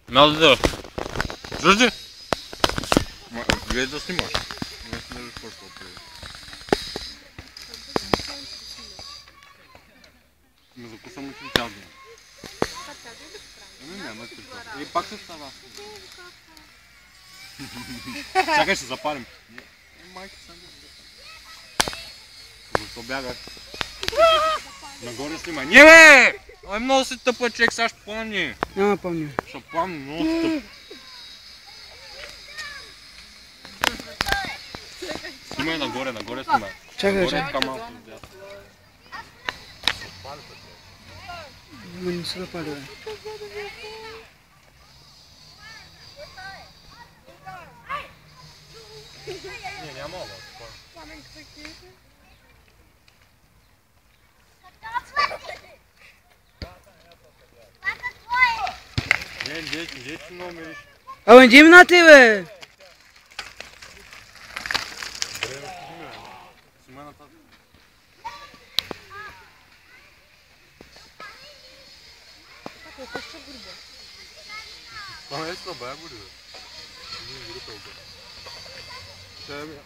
Надо да. Жди. Гледай да снимаш. Не сме почвал преди. Ме закусам учим цял ден. Няма какво. И пак се става. Чакай, ще запалим. Майка съм да. Защо бягаш? Нагоре снимай. Не бе! Ой, много си тъпа човек, сега ще помни. Няма помня. Ще помни, много си тъп. Снимай нагоре снимай. Чакай, чакай. Така малко. Не се запали, бе. Не, няма оба. Не, дети много мириш. Абе, иди на ти, бе! Снимай нататък. Това не е слаба, гори, бе. Не е група, бе. Ще е, бе.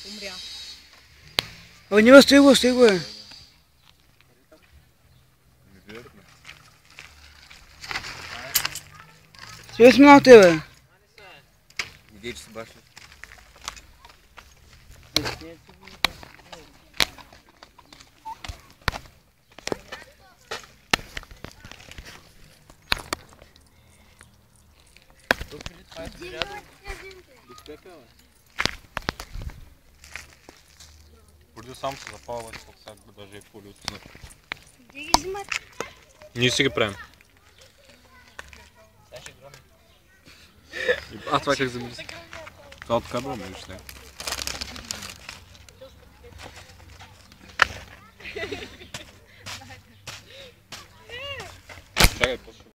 Умря. Абе, не стига, бе. Сега сме на тебе. Видей, че се башли. Преди сам се запалва, защото сега даже е поли отзад. Где ги взимат? Ние си ги правим. Сега ще громи. А това как замисли? Това откадваме ли ще?